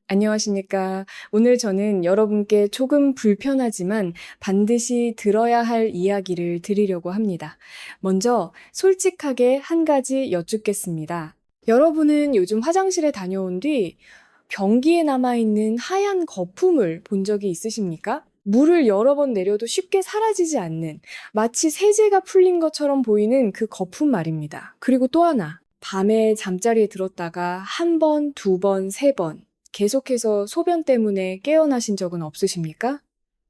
안녕하십니까. 오늘 저는 여러분께 조금 불편하지만 반드시 들어야 할 이야기를 드리려고 합니다. 먼저 솔직하게 한 가지 여쭙겠습니다. 여러분은 요즘 화장실에 다녀온 뒤 변기에 남아있는 하얀 거품을 본 적이 있으십니까? 물을 여러 번 내려도 쉽게 사라지지 않는 마치 세제가 풀린 것처럼 보이는 그 거품 말입니다. 그리고 또 하나, 밤에 잠자리에 들었다가 한 번, 두 번, 세 번 계속해서 소변 때문에 깨어나신 적은 없으십니까?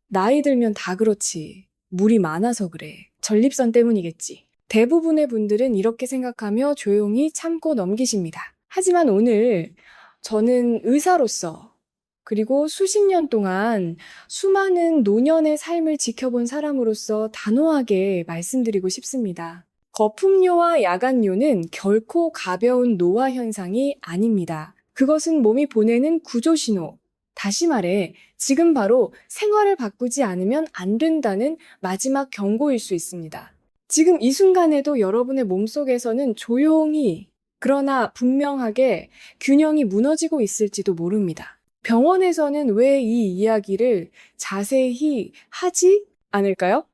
나이 들면 다 그렇지. 물이 많아서 그래. 전립선 때문이겠지. 대부분의 분들은 이렇게 생각하며 조용히 참고 넘기십니다. 하지만 오늘 저는 의사로서 그리고 수십 년 동안 수많은 노년의 삶을 지켜본 사람으로서 단호하게 말씀드리고 싶습니다. 거품료와 야간료는 결코 가벼운 노화 현상이 아닙니다. 그것은 몸이 보내는 구조신호. 다시 말해, 지금 바로 생활을 바꾸지 않으면 안 된다는 마지막 경고일 수 있습니다. 지금 이 순간에도 여러분의 몸속에서는 조용히, 그러나 분명하게 균형이 무너지고 있을지도 모릅니다. 병원에서는 왜 이 이야기를 자세히 하지 않을까요?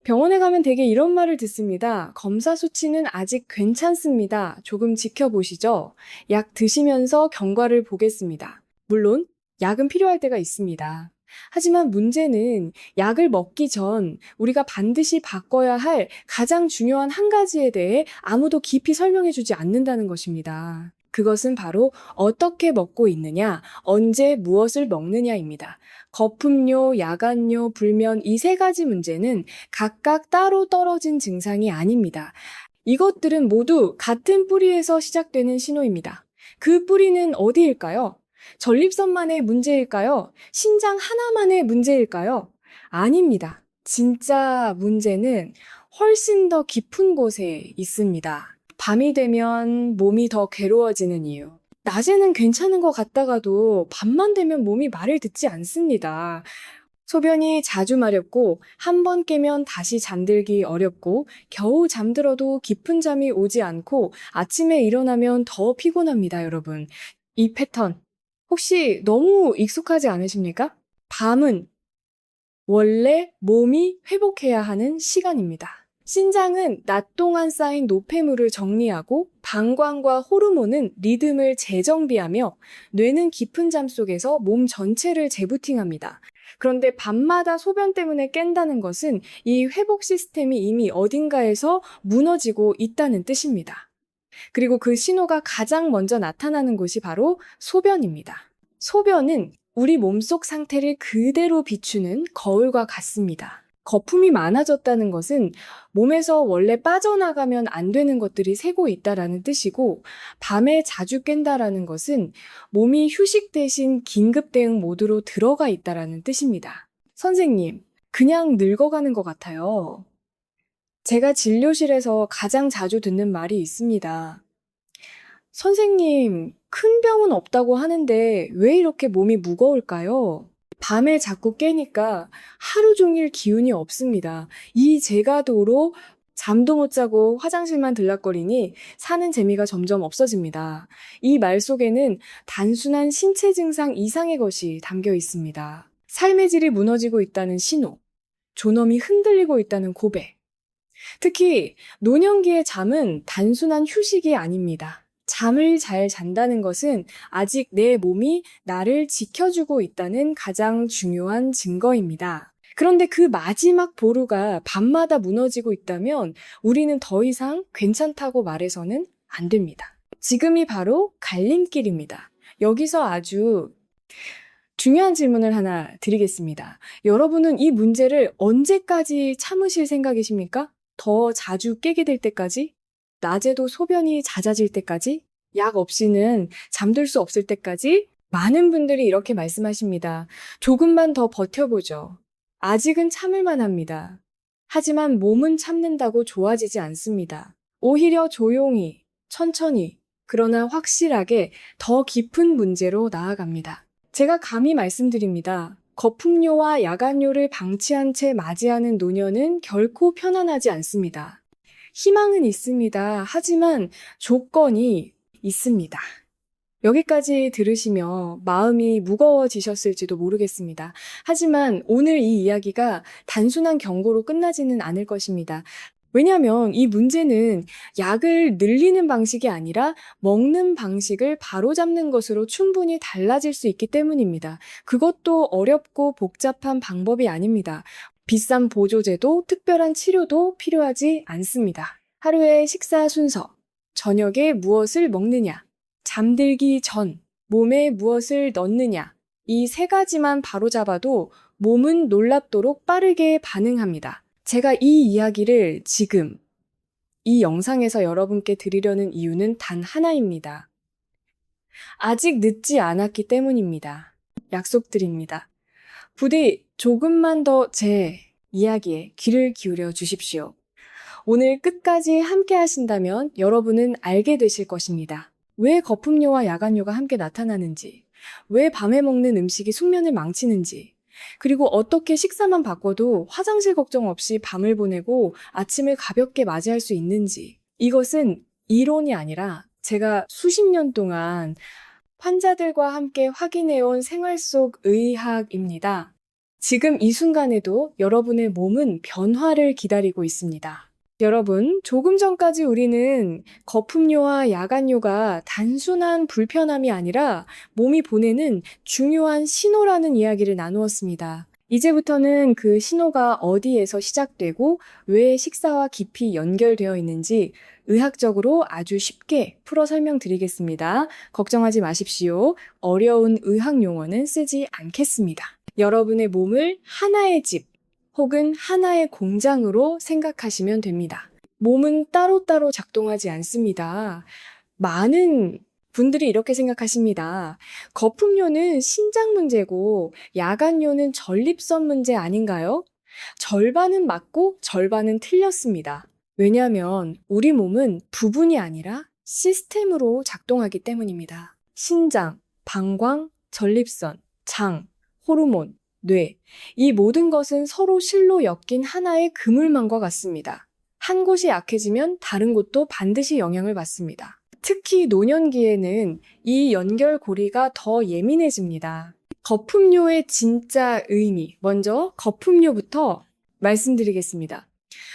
병원에 가면 되게 이런 말을 듣습니다. 검사 수치는 아직 괜찮습니다. 조금 지켜보시죠. 약 드시면서 경과를 보겠습니다. 물론 약은 필요할 때가 있습니다. 하지만 문제는 약을 먹기 전 우리가 반드시 바꿔야 할 가장 중요한 한 가지에 대해 아무도 깊이 설명해 주지 않는다는 것입니다. 그것은 바로 어떻게 먹고 있느냐, 언제 무엇을 먹느냐입니다. 거품료, 야간료, 불면 이 세 가지 문제는 각각 따로 떨어진 증상이 아닙니다. 이것들은 모두 같은 뿌리에서 시작되는 신호입니다. 그 뿌리는 어디일까요? 전립선만의 문제일까요? 신장 하나만의 문제일까요? 아닙니다. 진짜 문제는 훨씬 더 깊은 곳에 있습니다. 밤이 되면 몸이 더 괴로워지는 이유. 낮에는 괜찮은 것 같다가도 밤만 되면 몸이 말을 듣지 않습니다. 소변이 자주 마렵고 한 번 깨면 다시 잠들기 어렵고 겨우 잠들어도 깊은 잠이 오지 않고 아침에 일어나면 더 피곤합니다, 여러분. 이 패턴 혹시 너무 익숙하지 않으십니까? 밤은 원래 몸이 회복해야 하는 시간입니다. 신장은 낮 동안 쌓인 노폐물을 정리하고 방광과 호르몬은 리듬을 재정비하며 뇌는 깊은 잠 속에서 몸 전체를 재부팅합니다. 그런데 밤마다 소변 때문에 깬다는 것은 이 회복 시스템이 이미 어딘가에서 무너지고 있다는 뜻입니다. 그리고 그 신호가 가장 먼저 나타나는 곳이 바로 소변입니다. 소변은 우리 몸속 상태를 그대로 비추는 거울과 같습니다. 거품이 많아졌다는 것은 몸에서 원래 빠져나가면 안 되는 것들이 새고 있다라는 뜻이고, 밤에 자주 깬다라는 것은 몸이 휴식 대신 긴급 대응 모드로 들어가 있다라는 뜻입니다. 선생님, 그냥 늙어가는 것 같아요. 제가 진료실에서 가장 자주 듣는 말이 있습니다. 선생님, 큰 병은 없다고 하는데 왜 이렇게 몸이 무거울까요? 밤에 자꾸 깨니까 하루 종일 기운이 없습니다. 이 제가도로 잠도 못 자고 화장실만 들락거리니 사는 재미가 점점 없어집니다. 이 말 속에는 단순한 신체 증상 이상의 것이 담겨 있습니다. 삶의 질이 무너지고 있다는 신호, 존엄이 흔들리고 있다는 고백. 특히 노년기의 잠은 단순한 휴식이 아닙니다. 잠을 잘 잔다는 것은 아직 내 몸이 나를 지켜주고 있다는 가장 중요한 증거입니다. 그런데 그 마지막 보루가 밤마다 무너지고 있다면 우리는 더 이상 괜찮다고 말해서는 안 됩니다. 지금이 바로 갈림길입니다. 여기서 아주 중요한 질문을 하나 드리겠습니다. 여러분은 이 문제를 언제까지 참으실 생각이십니까? 더 자주 깨게 될 때까지? 낮에도 소변이 잦아질 때까지? 약 없이는 잠들 수 없을 때까지? 많은 분들이 이렇게 말씀하십니다. 조금만 더 버텨보죠. 아직은 참을만 합니다. 하지만 몸은 참는다고 좋아지지 않습니다. 오히려 조용히, 천천히, 그러나 확실하게 더 깊은 문제로 나아갑니다. 제가 감히 말씀드립니다. 거품료와 야간료를 방치한 채 맞이하는 노년은 결코 편안하지 않습니다. 희망은 있습니다. 하지만 조건이 있습니다. 여기까지 들으시며 마음이 무거워지셨을지도 모르겠습니다. 하지만 오늘 이 이야기가 단순한 경고로 끝나지는 않을 것입니다. 왜냐하면 이 문제는 약을 늘리는 방식이 아니라 먹는 방식을 바로잡는 것으로 충분히 달라질 수 있기 때문입니다. 그것도 어렵고 복잡한 방법이 아닙니다. 비싼 보조제도, 특별한 치료도 필요하지 않습니다. 하루의 식사 순서, 저녁에 무엇을 먹느냐, 잠들기 전 몸에 무엇을 넣느냐, 이 세 가지만 바로잡아도 몸은 놀랍도록 빠르게 반응합니다. 제가 이 이야기를 지금 이 영상에서 여러분께 드리려는 이유는 단 하나입니다. 아직 늦지 않았기 때문입니다. 약속드립니다. 부디 조금만 더 제 이야기에 귀를 기울여 주십시오. 오늘 끝까지 함께 하신다면 여러분은 알게 되실 것입니다. 왜 거품료와 야간료가 함께 나타나는지, 왜 밤에 먹는 음식이 숙면을 망치는지, 그리고 어떻게 식사만 바꿔도 화장실 걱정 없이 밤을 보내고 아침을 가볍게 맞이할 수 있는지, 이것은 이론이 아니라 제가 수십 년 동안 환자들과 함께 확인해온 생활 속 의학입니다. 지금 이 순간에도 여러분의 몸은 변화를 기다리고 있습니다. 여러분, 조금 전까지 우리는 거품료와 야간료가 단순한 불편함이 아니라 몸이 보내는 중요한 신호라는 이야기를 나누었습니다. 이제부터는 그 신호가 어디에서 시작되고 왜 식사와 깊이 연결되어 있는지 의학적으로 아주 쉽게 풀어 설명드리겠습니다. 걱정하지 마십시오. 어려운 의학 용어는 쓰지 않겠습니다. 여러분의 몸을 하나의 집, 혹은 하나의 공장으로 생각하시면 됩니다. 몸은 따로따로 작동하지 않습니다. 많은 분들이 이렇게 생각하십니다. 거품료는 신장 문제고 야간료는 전립선 문제 아닌가요? 절반은 맞고 절반은 틀렸습니다. 왜냐하면 우리 몸은 부분이 아니라 시스템으로 작동하기 때문입니다. 신장, 방광, 전립선, 장, 호르몬, 뇌, 이 모든 것은 서로 실로 엮인 하나의 그물망과 같습니다. 한 곳이 약해지면 다른 곳도 반드시 영향을 받습니다. 특히 노년기에는 이 연결고리가 더 예민해집니다. 거품료의 진짜 의미, 먼저 거품료부터 말씀드리겠습니다.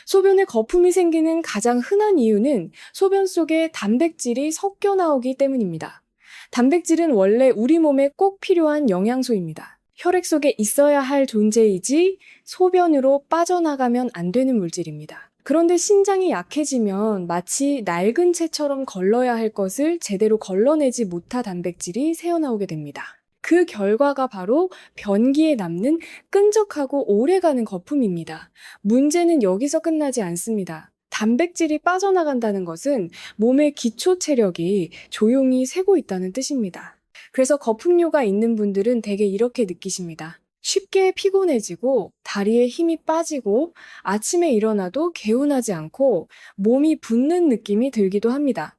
소변에 거품이 생기는 가장 흔한 이유는 소변 속에 단백질이 섞여 나오기 때문입니다. 단백질은 원래 우리 몸에 꼭 필요한 영양소입니다. 혈액 속에 있어야 할 존재이지 소변으로 빠져나가면 안 되는 물질입니다. 그런데 신장이 약해지면 마치 낡은 채처럼 걸러야 할 것을 제대로 걸러내지 못한 단백질이 새어나오게 됩니다. 그 결과가 바로 변기에 남는 끈적하고 오래가는 거품입니다. 문제는 여기서 끝나지 않습니다. 단백질이 빠져나간다는 것은 몸의 기초 체력이 조용히 새고 있다는 뜻입니다. 그래서 거품료가 있는 분들은 대개 이렇게 느끼십니다. 쉽게 피곤해지고 다리에 힘이 빠지고 아침에 일어나도 개운하지 않고 몸이 붓는 느낌이 들기도 합니다.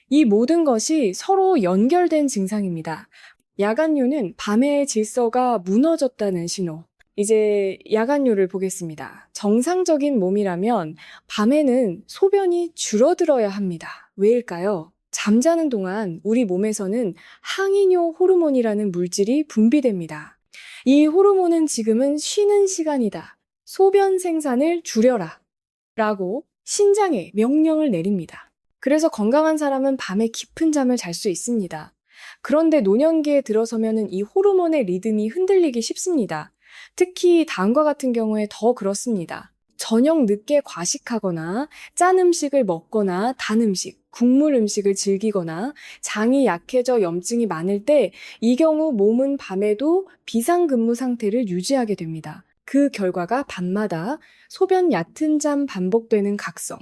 이 모든 것이 서로 연결된 증상입니다. 야간료는 밤의 질서가 무너졌다는 신호. 이제 야간료를 보겠습니다. 정상적인 몸이라면 밤에는 소변이 줄어들어야 합니다. 왜일까요? 잠자는 동안 우리 몸에서는 항이뇨 호르몬이라는 물질이 분비됩니다. 이 호르몬은 지금은 쉬는 시간이다. 소변 생산을 줄여라. 라고 신장에 명령을 내립니다. 그래서 건강한 사람은 밤에 깊은 잠을 잘 수 있습니다. 그런데 노년기에 들어서면은 이 호르몬의 리듬이 흔들리기 쉽습니다. 특히 다음과 같은 경우에 더 그렇습니다. 저녁 늦게 과식하거나 짠 음식을 먹거나 단 음식, 국물 음식을 즐기거나 장이 약해져 염증이 많을 때 이 경우 몸은 밤에도 비상근무 상태를 유지하게 됩니다. 그 결과가 밤마다 소변 얕은 잠 반복되는 각성.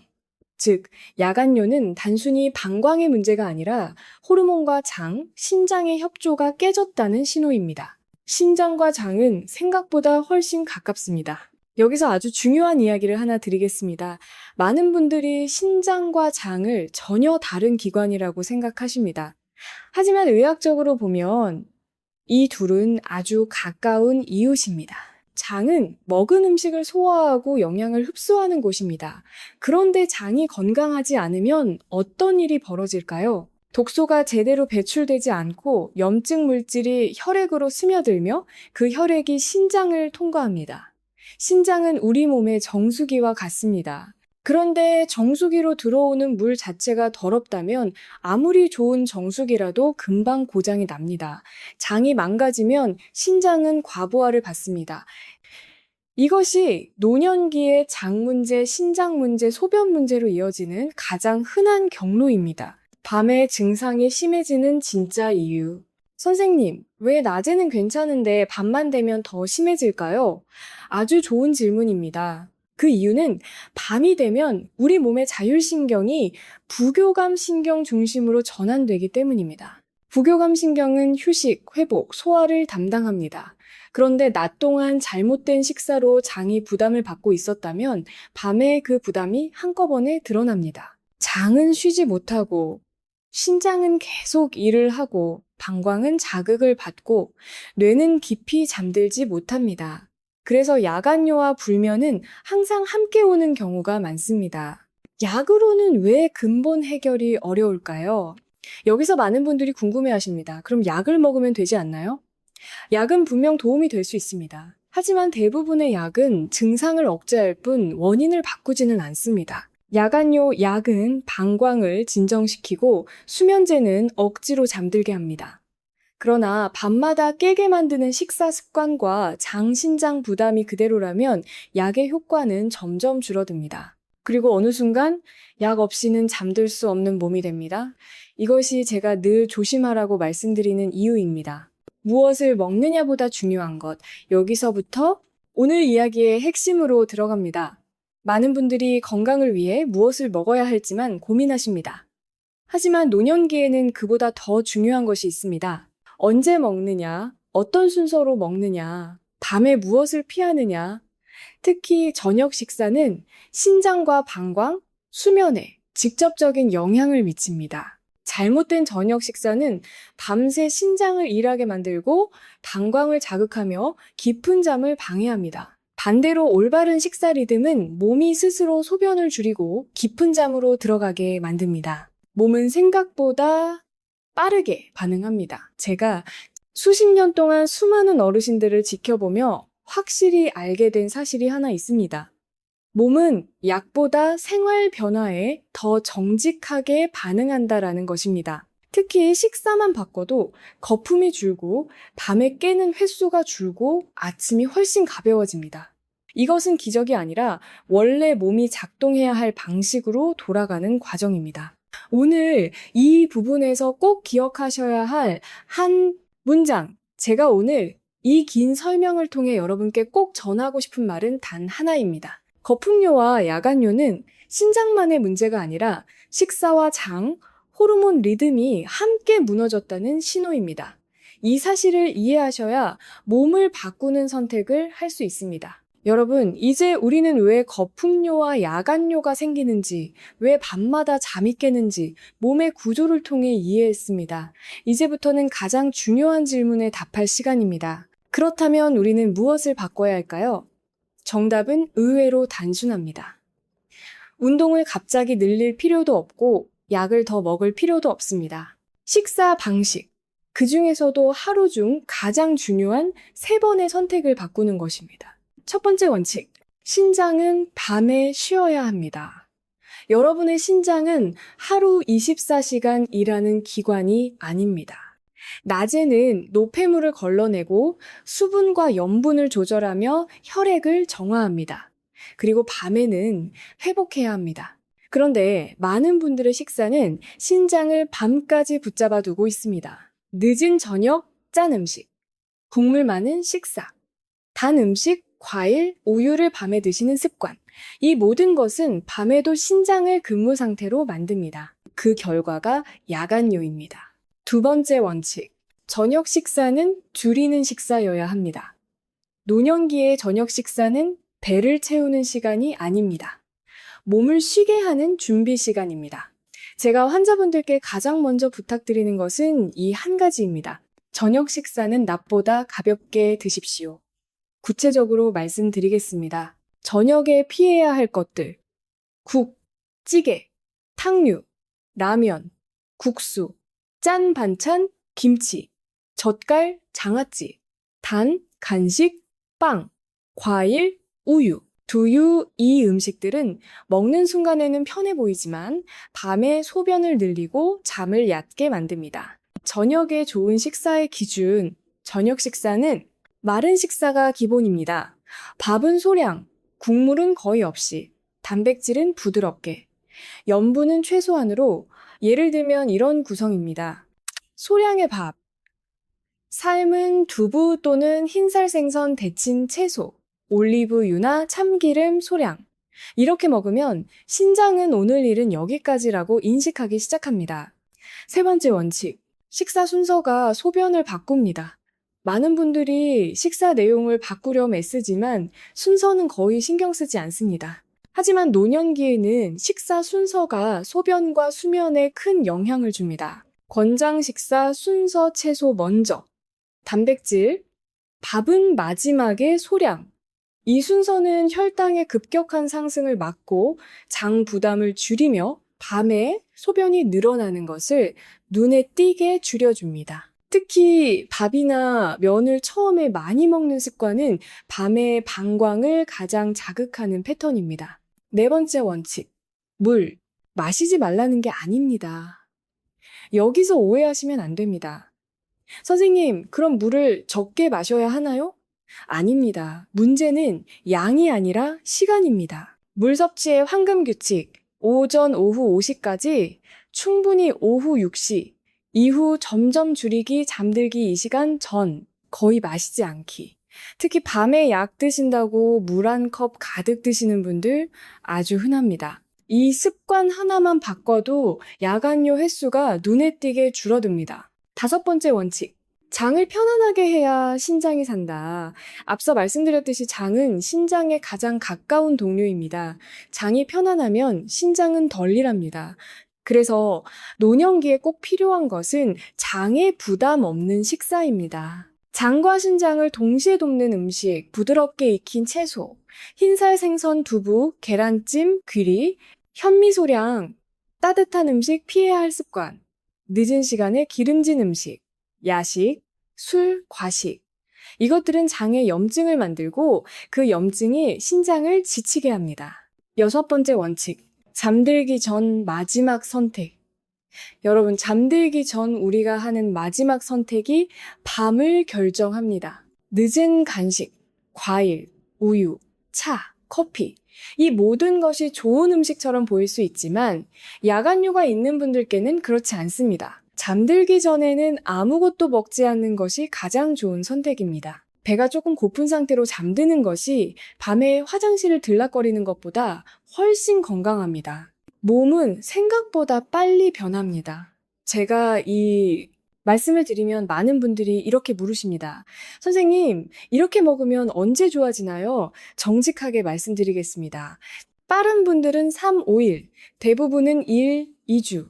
즉, 야간료는 단순히 방광의 문제가 아니라 호르몬과 장, 신장의 협조가 깨졌다는 신호입니다. 신장과 장은 생각보다 훨씬 가깝습니다. 여기서 아주 중요한 이야기를 하나 드리겠습니다. 많은 분들이 신장과 장을 전혀 다른 기관이라고 생각하십니다. 하지만 의학적으로 보면 이 둘은 아주 가까운 이웃입니다. 장은 먹은 음식을 소화하고 영양을 흡수하는 곳입니다. 그런데 장이 건강하지 않으면 어떤 일이 벌어질까요? 독소가 제대로 배출되지 않고 염증 물질이 혈액으로 스며들며 그 혈액이 신장을 통과합니다. 신장은 우리 몸의 정수기와 같습니다. 그런데 정수기로 들어오는 물 자체가 더럽다면 아무리 좋은 정수기라도 금방 고장이 납니다. 장이 망가지면 신장은 과부하를 받습니다. 이것이 노년기의 장 문제, 신장 문제, 소변 문제로 이어지는 가장 흔한 경로입니다. 밤에 증상이 심해지는 진짜 이유. 선생님, 왜 낮에는 괜찮은데 밤만 되면 더 심해질까요? 아주 좋은 질문입니다. 그 이유는 밤이 되면 우리 몸의 자율신경이 부교감 신경 중심으로 전환되기 때문입니다. 부교감 신경은 휴식, 회복, 소화를 담당합니다. 그런데 낮 동안 잘못된 식사로 장이 부담을 받고 있었다면 밤에 그 부담이 한꺼번에 드러납니다. 장은 쉬지 못하고 신장은 계속 일을 하고 방광은 자극을 받고 뇌는 깊이 잠들지 못합니다. 그래서 야간뇨와 불면은 항상 함께 오는 경우가 많습니다. 약으로는 왜 근본 해결이 어려울까요? 여기서 많은 분들이 궁금해하십니다. 그럼 약을 먹으면 되지 않나요? 약은 분명 도움이 될 수 있습니다. 하지만 대부분의 약은 증상을 억제할 뿐 원인을 바꾸지는 않습니다. 야간요 약은 방광을 진정시키고 수면제는 억지로 잠들게 합니다. 그러나 밤마다 깨게 만드는 식사 습관과 장, 신장 부담이 그대로라면 약의 효과는 점점 줄어듭니다. 그리고 어느 순간 약 없이는 잠들 수 없는 몸이 됩니다. 이것이 제가 늘 조심하라고 말씀드리는 이유입니다. 무엇을 먹느냐보다 중요한 것, 여기서부터 오늘 이야기의 핵심으로 들어갑니다. 많은 분들이 건강을 위해 무엇을 먹어야 할지만 고민하십니다. 하지만 노년기에는 그보다 더 중요한 것이 있습니다. 언제 먹느냐, 어떤 순서로 먹느냐, 밤에 무엇을 피하느냐, 특히 저녁 식사는 신장과 방광, 수면에 직접적인 영향을 미칩니다. 잘못된 저녁 식사는 밤새 신장을 일하게 만들고 방광을 자극하며 깊은 잠을 방해합니다. 반대로 올바른 식사 리듬은 몸이 스스로 소변을 줄이고 깊은 잠으로 들어가게 만듭니다. 몸은 생각보다 빠르게 반응합니다. 제가 수십 년 동안 수많은 어르신들을 지켜보며 확실히 알게 된 사실이 하나 있습니다. 몸은 약보다 생활 변화에 더 정직하게 반응한다라는 것입니다. 특히 식사만 바꿔도 거품이 줄고 밤에 깨는 횟수가 줄고 아침이 훨씬 가벼워집니다. 이것은 기적이 아니라 원래 몸이 작동해야 할 방식으로 돌아가는 과정입니다. 오늘 이 부분에서 꼭 기억하셔야 할 한 문장, 제가 오늘 이 긴 설명을 통해 여러분께 꼭 전하고 싶은 말은 단 하나입니다. 거품료와 야간료는 신장만의 문제가 아니라 식사와 장, 호르몬 리듬이 함께 무너졌다는 신호입니다. 이 사실을 이해하셔야 몸을 바꾸는 선택을 할 수 있습니다. 여러분, 이제 우리는 왜 거품료와 야간료가 생기는지, 왜 밤마다 잠이 깨는지 몸의 구조를 통해 이해했습니다. 이제부터는 가장 중요한 질문에 답할 시간입니다. 그렇다면 우리는 무엇을 바꿔야 할까요? 정답은 의외로 단순합니다. 운동을 갑자기 늘릴 필요도 없고 약을 더 먹을 필요도 없습니다. 식사 방식, 그 중에서도 하루 중 가장 중요한 3번의 선택을 바꾸는 것입니다. 첫 번째 원칙, 신장은 밤에 쉬어야 합니다. 여러분의 신장은 하루 24시간 일하는 기관이 아닙니다. 낮에는 노폐물을 걸러내고 수분과 염분을 조절하며 혈액을 정화합니다. 그리고 밤에는 회복해야 합니다. 그런데 많은 분들의 식사는 신장을 밤까지 붙잡아 두고 있습니다. 늦은 저녁, 짠 음식, 국물 많은 식사, 단 음식, 과일, 우유를 밤에 드시는 습관. 이 모든 것은 밤에도 신장을 근무 상태로 만듭니다. 그 결과가 야간요입니다. 두 번째 원칙. 저녁 식사는 줄이는 식사여야 합니다. 노년기의 저녁 식사는 배를 채우는 시간이 아닙니다. 몸을 쉬게 하는 준비 시간입니다. 제가 환자분들께 가장 먼저 부탁드리는 것은 이 한 가지입니다. 저녁 식사는 낮보다 가볍게 드십시오. 구체적으로 말씀드리겠습니다. 저녁에 피해야 할 것들. 국, 찌개, 탕류, 라면, 국수, 짠 반찬, 김치, 젓갈, 장아찌, 단, 간식, 빵, 과일, 우유, 두유, 이 음식들은 먹는 순간에는 편해 보이지만 밤에 소변을 늘리고 잠을 얕게 만듭니다. 저녁에 좋은 식사의 기준, 저녁 식사는 마른 식사가 기본입니다. 밥은 소량, 국물은 거의 없이, 단백질은 부드럽게, 염분은 최소한으로, 예를 들면 이런 구성입니다. 소량의 밥, 삶은 두부 또는 흰살 생선 데친 채소, 올리브유나 참기름 소량. 이렇게 먹으면 신장은 오늘 일은 여기까지라고 인식하기 시작합니다. 세 번째 원칙, 식사 순서가 소변을 바꿉니다. 많은 분들이 식사 내용을 바꾸려 애쓰지만 순서는 거의 신경 쓰지 않습니다. 하지만 노년기에는 식사 순서가 소변과 수면에 큰 영향을 줍니다. 권장 식사 순서 채소 먼저, 단백질, 밥은 마지막에 소량. 이 순서는 혈당의 급격한 상승을 막고 장 부담을 줄이며 밤에 소변이 늘어나는 것을 눈에 띄게 줄여줍니다. 특히 밥이나 면을 처음에 많이 먹는 습관은 밤의 방광을 가장 자극하는 패턴입니다. 네 번째 원칙, 물. 마시지 말라는 게 아닙니다. 여기서 오해하시면 안 됩니다. 선생님, 그럼 물을 적게 마셔야 하나요? 아닙니다. 문제는 양이 아니라 시간입니다. 물 섭취의 황금 규칙, 오전, 오후 5시까지 충분히 오후 6시, 이후 점점 줄이기 잠들기 이 시간 전 거의 마시지 않기. 특히 밤에 약 드신다고 물 한 컵 가득 드시는 분들 아주 흔합니다. 이 습관 하나만 바꿔도 야간요 횟수가 눈에 띄게 줄어듭니다. 다섯 번째 원칙. 장을 편안하게 해야 신장이 산다. 앞서 말씀드렸듯이 장은 신장에 가장 가까운 동료입니다. 장이 편안하면 신장은 덜 일합니다. 그래서 노년기에 꼭 필요한 것은 장에 부담 없는 식사입니다. 장과 신장을 동시에 돕는 음식, 부드럽게 익힌 채소, 흰살 생선 두부, 계란찜, 귀리, 현미소량, 따뜻한 음식 피해야 할 습관, 늦은 시간에 기름진 음식, 야식, 술, 과식. 이것들은 장에 염증을 만들고 그 염증이 신장을 지치게 합니다. 여섯 번째 원칙. 잠들기 전 마지막 선택. 여러분, 잠들기 전 우리가 하는 마지막 선택이 밤을 결정합니다. 늦은 간식, 과일, 우유, 차, 커피. 이 모든 것이 좋은 음식처럼 보일 수 있지만 야간류가 있는 분들께는 그렇지 않습니다. 잠들기 전에는 아무것도 먹지 않는 것이 가장 좋은 선택입니다. 배가 조금 고픈 상태로 잠드는 것이 밤에 화장실을 들락거리는 것보다 훨씬 건강합니다. 몸은 생각보다 빨리 변합니다. 제가 이 말씀을 드리면 많은 분들이 이렇게 물으십니다. 선생님, 이렇게 먹으면 언제 좋아지나요? 정직하게 말씀드리겠습니다. 빠른 분들은 3, 5일, 대부분은 1, 2주.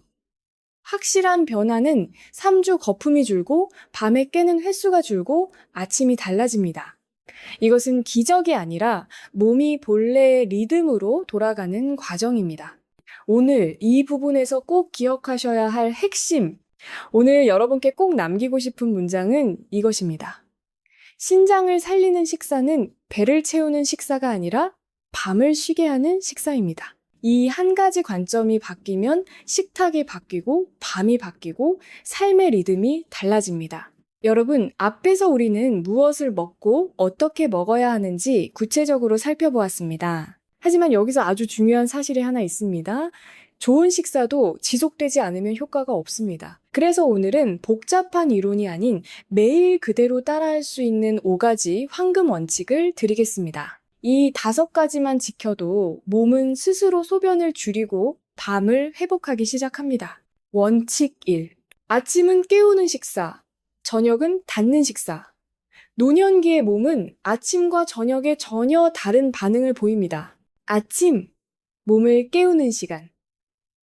확실한 변화는 3주 거품이 줄고 밤에 깨는 횟수가 줄고 아침이 달라집니다. 이것은 기적이 아니라 몸이 본래의 리듬으로 돌아가는 과정입니다. 오늘 이 부분에서 꼭 기억하셔야 할 핵심, 오늘 여러분께 꼭 남기고 싶은 문장은 이것입니다. 신장을 살리는 식사는 배를 채우는 식사가 아니라 밤을 쉬게 하는 식사입니다. 이 한 가지 관점이 바뀌면 식탁이 바뀌고 밤이 바뀌고 삶의 리듬이 달라집니다. 여러분, 앞에서 우리는 무엇을 먹고 어떻게 먹어야 하는지 구체적으로 살펴보았습니다. 하지만 여기서 아주 중요한 사실이 하나 있습니다. 좋은 식사도 지속되지 않으면 효과가 없습니다. 그래서 오늘은 복잡한 이론이 아닌 매일 그대로 따라할 수 있는 5가지 황금 원칙을 드리겠습니다. 이 5가지만 지켜도 몸은 스스로 소변을 줄이고 밤을 회복하기 시작합니다. 원칙 1. 아침은 깨우는 식사, 저녁은 닫는 식사. 노년기의 몸은 아침과 저녁에 전혀 다른 반응을 보입니다. 아침, 몸을 깨우는 시간.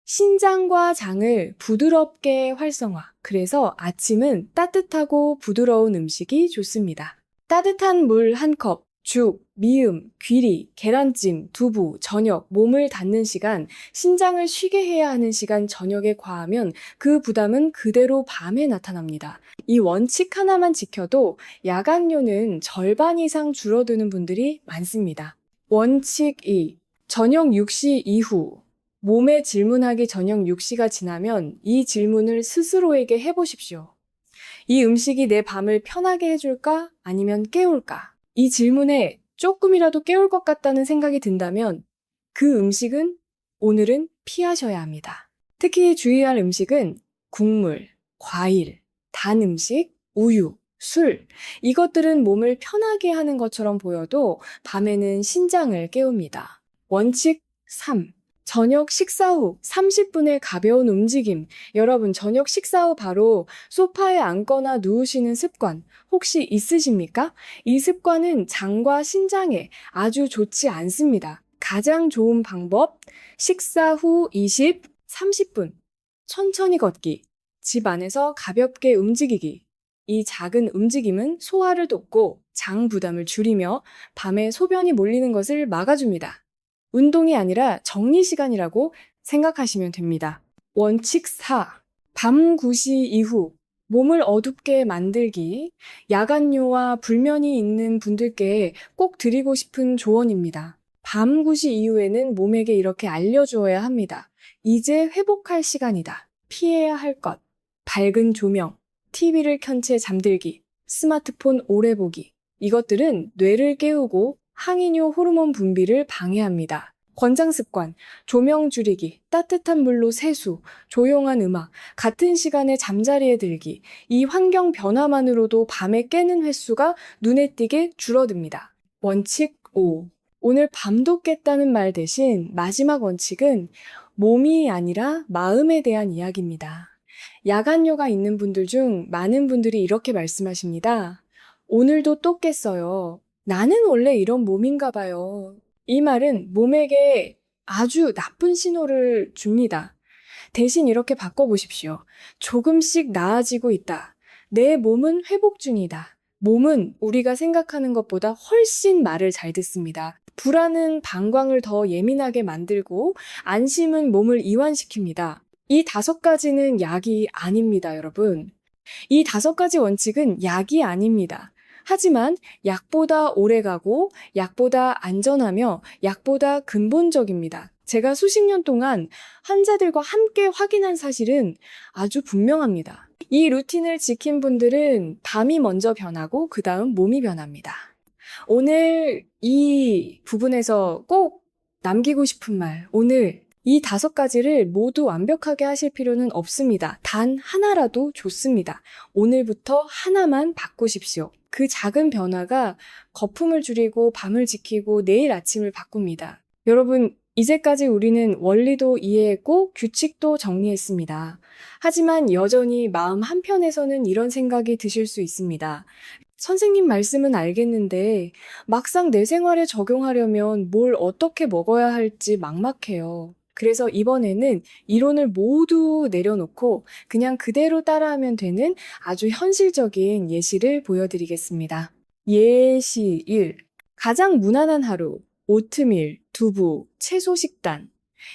신장과 장을 부드럽게 활성화. 그래서 아침은 따뜻하고 부드러운 음식이 좋습니다. 따뜻한 물 1컵, 죽, 미음, 귀리, 계란찜, 두부, 저녁, 몸을 닫는 시간, 신장을 쉬게 해야 하는 시간 저녁에 과하면 그 부담은 그대로 밤에 나타납니다. 이 원칙 하나만 지켜도 야간료는 절반 이상 줄어드는 분들이 많습니다. 원칙 2. 저녁 6시 이후. 몸에 질문하기 저녁 6시가 지나면 이 질문을 스스로에게 해보십시오. 이 음식이 내 밤을 편하게 해줄까? 아니면 깨울까? 이 질문에 조금이라도 깨울 것 같다는 생각이 든다면 그 음식은 오늘은 피하셔야 합니다. 특히 주의할 음식은 국물, 과일, 단 음식, 우유, 술. 이것들은 몸을 편하게 하는 것처럼 보여도 밤에는 신장을 깨웁니다. 원칙 3. 저녁 식사 후 30분의 가벼운 움직임. 여러분, 저녁 식사 후 바로 소파에 앉거나 누우시는 습관 혹시 있으십니까? 이 습관은 장과 신장에 아주 좋지 않습니다. 가장 좋은 방법, 식사 후 30분. 천천히 걷기, 집 안에서 가볍게 움직이기. 이 작은 움직임은 소화를 돕고 장 부담을 줄이며 밤에 소변이 몰리는 것을 막아줍니다. 운동이 아니라 정리 시간이라고 생각하시면 됩니다. 원칙 4. 밤 9시 이후 몸을 어둡게 만들기. 야간료와 불면이 있는 분들께 꼭 드리고 싶은 조언입니다. 밤 9시 이후에는 몸에게 이렇게 알려주어야 합니다. 이제 회복할 시간이다. 피해야 할 것. 밝은 조명, TV를 켠 채 잠들기, 스마트폰 오래 보기. 이것들은 뇌를 깨우고 항이뇨 호르몬 분비를 방해합니다. 권장 습관, 조명 줄이기, 따뜻한 물로 세수, 조용한 음악, 같은 시간에 잠자리에 들기. 이 환경 변화만으로도 밤에 깨는 횟수가 눈에 띄게 줄어듭니다. 원칙 5. 오늘 밤도 깼다는 말 대신 마지막 원칙은 몸이 아니라 마음에 대한 이야기입니다. 야간료가 있는 분들 중 많은 분들이 이렇게 말씀하십니다. 오늘도 또 깼어요. 나는 원래 이런 몸인가 봐요. 이 말은 몸에게 아주 나쁜 신호를 줍니다. 대신 이렇게 바꿔보십시오. 조금씩 나아지고 있다. 내 몸은 회복 중이다. 몸은 우리가 생각하는 것보다 훨씬 말을 잘 듣습니다. 불안은 방광을 더 예민하게 만들고 안심은 몸을 이완시킵니다. 이 5가지는 약이 아닙니다, 여러분. 이 5가지 원칙은 약이 아닙니다. 하지만 약보다 오래가고 약보다 안전하며 약보다 근본적입니다. 제가 수십 년 동안 환자들과 함께 확인한 사실은 아주 분명합니다. 이 루틴을 지킨 분들은 밤이 먼저 변하고 그 다음 몸이 변합니다. 오늘 이 부분에서 꼭 남기고 싶은 말, 오늘 이 5가지를 모두 완벽하게 하실 필요는 없습니다. 단 하나라도 좋습니다. 오늘부터 하나만 바꾸십시오. 그 작은 변화가 거품을 줄이고 밤을 지키고 내일 아침을 바꿉니다. 여러분, 이제까지 우리는 원리도 이해했고 규칙도 정리했습니다. 하지만 여전히 마음 한편에서는 이런 생각이 드실 수 있습니다. 선생님 말씀은 알겠는데 막상 내 생활에 적용하려면 뭘 어떻게 먹어야 할지 막막해요. 그래서 이번에는 이론을 모두 내려놓고 그냥 그대로 따라하면 되는 아주 현실적인 예시를 보여드리겠습니다. 예시 1. 가장 무난한 하루, 오트밀, 두부, 채소 식단.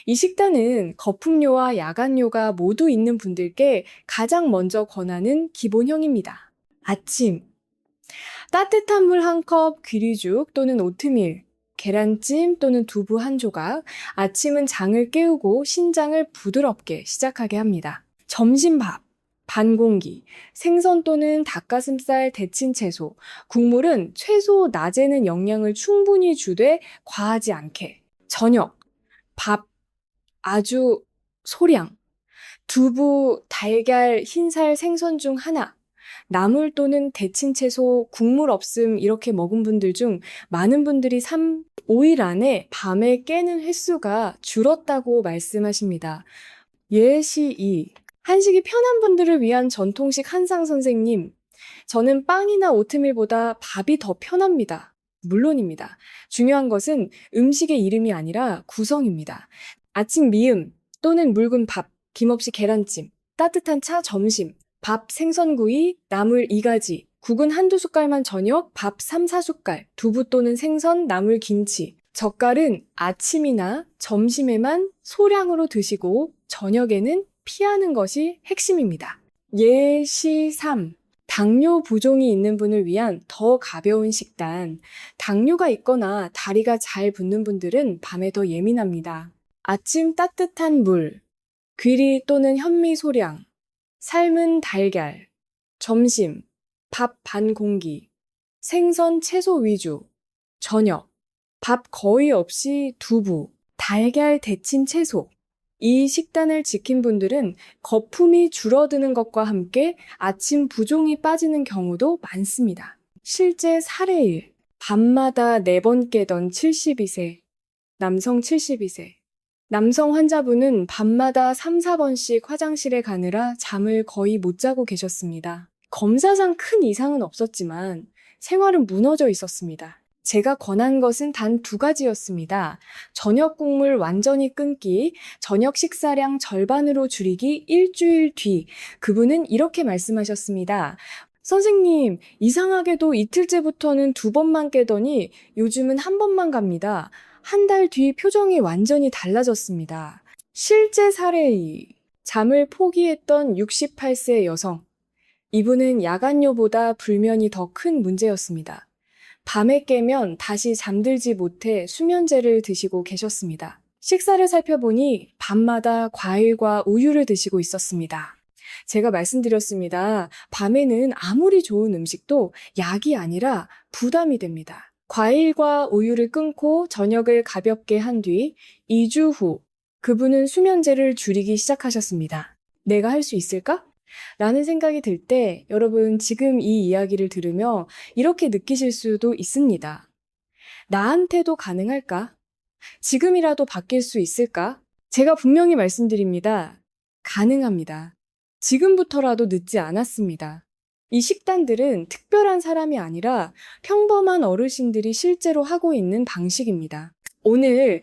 이 식단은 거품료와 야간료가 모두 있는 분들께 가장 먼저 권하는 기본형입니다. 아침, 따뜻한 물 1컵, 귀리죽 또는 오트밀, 계란찜 또는 두부 1조각, 아침은 장을 깨우고 신장을 부드럽게 시작하게 합니다. 점심밥, 반 공기, 생선 또는 닭가슴살 데친 채소, 국물은 최소 낮에는 영양을 충분히 주되 과하지 않게. 저녁, 밥 아주 소량, 두부, 달걀, 흰살, 생선 중 하나, 나물 또는 데친 채소, 국물 없음 이렇게 먹은 분들 중 많은 분들이 3, 5일 안에 밤에 깨는 횟수가 줄었다고 말씀하십니다. 예시 2. 한식이 편한 분들을 위한 전통식 한상 선생님. 저는 빵이나 오트밀보다 밥이 더 편합니다. 물론입니다. 중요한 것은 음식의 이름이 아니라 구성입니다. 아침 미음 또는 묽은 밥, 김없이 계란찜, 따뜻한 차 점심, 밥 생선구이, 나물 2가지, 국은 한두 숟갈만 저녁, 밥 3, 4숟갈, 두부 또는 생선, 나물, 김치. 젓갈은 아침이나 점심에만 소량으로 드시고 저녁에는 피하는 것이 핵심입니다. 예시 3. 당뇨 부종이 있는 분을 위한 더 가벼운 식단. 당뇨가 있거나 다리가 잘 붓는 분들은 밤에 더 예민합니다. 아침 따뜻한 물, 귀리 또는 현미 소량, 삶은 달걀, 점심, 밥 반 공기, 생선 채소 위주, 저녁, 밥 거의 없이 두부, 달걀 데친 채소. 이 식단을 지킨 분들은 거품이 줄어드는 것과 함께 아침 부종이 빠지는 경우도 많습니다. 실제 사례일, 밤마다 4번 깨던 72세, 남성 72세. 남성 환자분은 밤마다 3, 4번씩 화장실에 가느라 잠을 거의 못 자고 계셨습니다. 검사상 큰 이상은 없었지만 생활은 무너져 있었습니다. 제가 권한 것은 단 2가지였습니다. 저녁 국물 완전히 끊기, 저녁 식사량 절반으로 줄이기, 일주일 뒤. 그분은 이렇게 말씀하셨습니다. 선생님, 이상하게도 이틀째부터는 2번만 깨더니 요즘은 1번만 갑니다. 한 달 뒤 표정이 완전히 달라졌습니다. 실제 사례의 잠을 포기했던 68세 여성. 이분은 야간뇨보다 불면이 더 큰 문제였습니다. 밤에 깨면 다시 잠들지 못해 수면제를 드시고 계셨습니다. 식사를 살펴보니 밤마다 과일과 우유를 드시고 있었습니다. 제가 말씀드렸습니다. 밤에는 아무리 좋은 음식도 약이 아니라 부담이 됩니다. 과일과 우유를 끊고 저녁을 가볍게 한 뒤 2주 후 그분은 수면제를 줄이기 시작하셨습니다. 내가 할 수 있을까? 라는 생각이 들 때 여러분 지금 이 이야기를 들으며 이렇게 느끼실 수도 있습니다. 나한테도 가능할까? 지금이라도 바뀔 수 있을까? 제가 분명히 말씀드립니다. 가능합니다. 지금부터라도 늦지 않았습니다. 이 식단들은 특별한 사람이 아니라 평범한 어르신들이 실제로 하고 있는 방식입니다. 오늘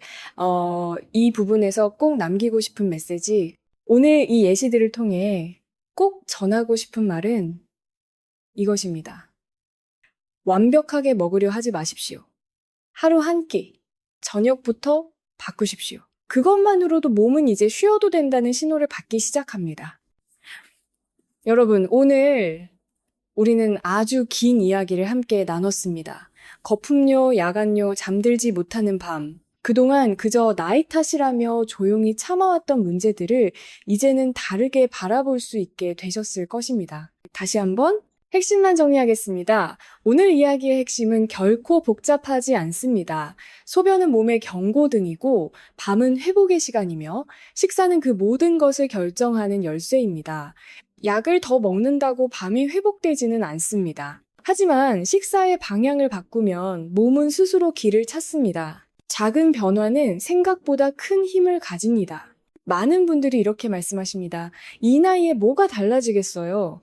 이 부분에서 꼭 남기고 싶은 메시지, 오늘 이 예시들을 통해 꼭 전하고 싶은 말은 이것입니다. 완벽하게 먹으려 하지 마십시오. 하루 한 끼, 저녁부터 바꾸십시오. 그것만으로도 몸은 이제 쉬어도 된다는 신호를 받기 시작합니다. 여러분, 오늘 우리는 아주 긴 이야기를 함께 나눴습니다. 거품료, 야간료, 잠들지 못하는 밤. 그동안 그저 나이 탓이라며 조용히 참아왔던 문제들을 이제는 다르게 바라볼 수 있게 되셨을 것입니다. 다시 한번 핵심만 정리하겠습니다. 오늘 이야기의 핵심은 결코 복잡하지 않습니다. 소변은 몸의 경고등이고 밤은 회복의 시간이며 식사는 그 모든 것을 결정하는 열쇠입니다. 약을 더 먹는다고 밤이 회복되지는 않습니다. 하지만 식사의 방향을 바꾸면 몸은 스스로 길을 찾습니다. 작은 변화는 생각보다 큰 힘을 가집니다. 많은 분들이 이렇게 말씀하십니다. 이 나이에 뭐가 달라지겠어요?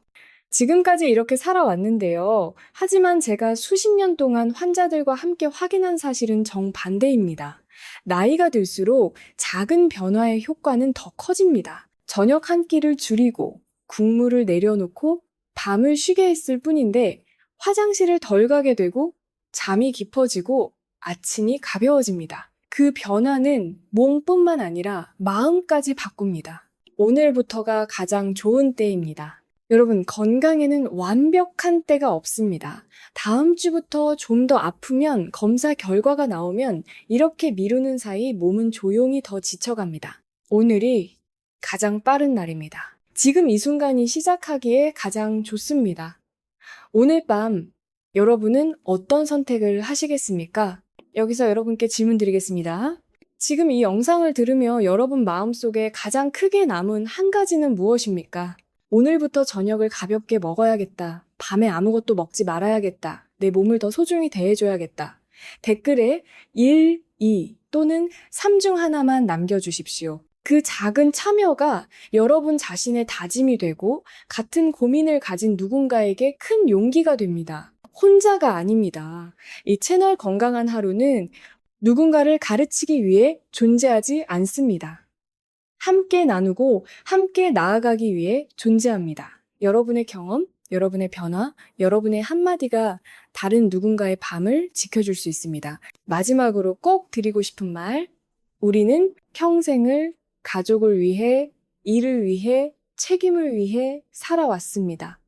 지금까지 이렇게 살아왔는데요. 하지만 제가 수십 년 동안 환자들과 함께 확인한 사실은 정반대입니다. 나이가 들수록 작은 변화의 효과는 더 커집니다. 저녁 한 끼를 줄이고 국물을 내려놓고 밤을 쉬게 했을 뿐인데 화장실을 덜 가게 되고 잠이 깊어지고 아침이 가벼워집니다. 그 변화는 몸뿐만 아니라 마음까지 바꿉니다. 오늘부터가 가장 좋은 때입니다. 여러분, 건강에는 완벽한 때가 없습니다. 다음 주부터 좀 더 아프면 검사 결과가 나오면 이렇게 미루는 사이 몸은 조용히 더 지쳐갑니다. 오늘이 가장 빠른 날입니다. 지금 이 순간이 시작하기에 가장 좋습니다. 오늘 밤 여러분은 어떤 선택을 하시겠습니까? 여기서 여러분께 질문 드리겠습니다. 지금 이 영상을 들으며 여러분 마음속에 가장 크게 남은 한 가지는 무엇입니까? 오늘부터 저녁을 가볍게 먹어야겠다. 밤에 아무것도 먹지 말아야겠다. 내 몸을 더 소중히 대해줘야겠다. 댓글에 1, 2 또는 3 중 하나만 남겨주십시오. 그 작은 참여가 여러분 자신의 다짐이 되고 같은 고민을 가진 누군가에게 큰 용기가 됩니다. 혼자가 아닙니다. 이 채널 건강한 하루는 누군가를 가르치기 위해 존재하지 않습니다. 함께 나누고 함께 나아가기 위해 존재합니다. 여러분의 경험, 여러분의 변화, 여러분의 한마디가 다른 누군가의 밤을 지켜줄 수 있습니다. 마지막으로 꼭 드리고 싶은 말, 우리는 평생을 가족을 위해, 일을 위해, 책임을 위해 살아왔습니다.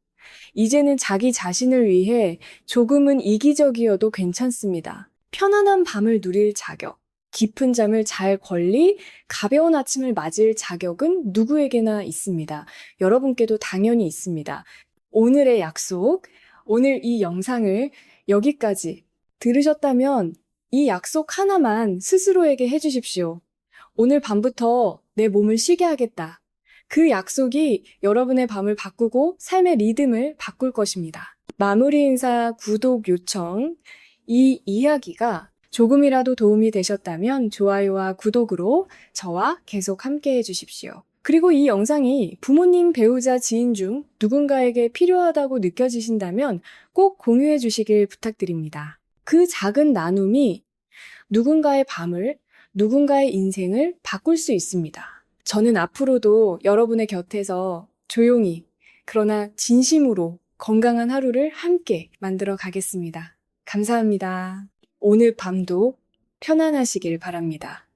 이제는 자기 자신을 위해 조금은 이기적이어도 괜찮습니다. 편안한 밤을 누릴 자격, 깊은 잠을 잘 권리, 가벼운 아침을 맞을 자격은 누구에게나 있습니다. 여러분께도 당연히 있습니다. 오늘의 약속, 오늘 이 영상을 여기까지 들으셨다면 이 약속 하나만 스스로에게 해주십시오. 오늘 밤부터 내 몸을 쉬게 하겠다. 그 약속이 여러분의 밤을 바꾸고 삶의 리듬을 바꿀 것입니다. 마무리 인사, 구독 요청, 이 이야기가 조금이라도 도움이 되셨다면 좋아요와 구독으로 저와 계속 함께 해주십시오. 그리고 이 영상이 부모님, 배우자, 지인 중 누군가에게 필요하다고 느껴지신다면 꼭 공유해 주시길 부탁드립니다. 그 작은 나눔이 누군가의 밤을, 누군가의 인생을 바꿀 수 있습니다. 저는 앞으로도 여러분의 곁에서 조용히, 그러나 진심으로 건강한 하루를 함께 만들어 가겠습니다. 감사합니다. 오늘 밤도 편안하시길 바랍니다.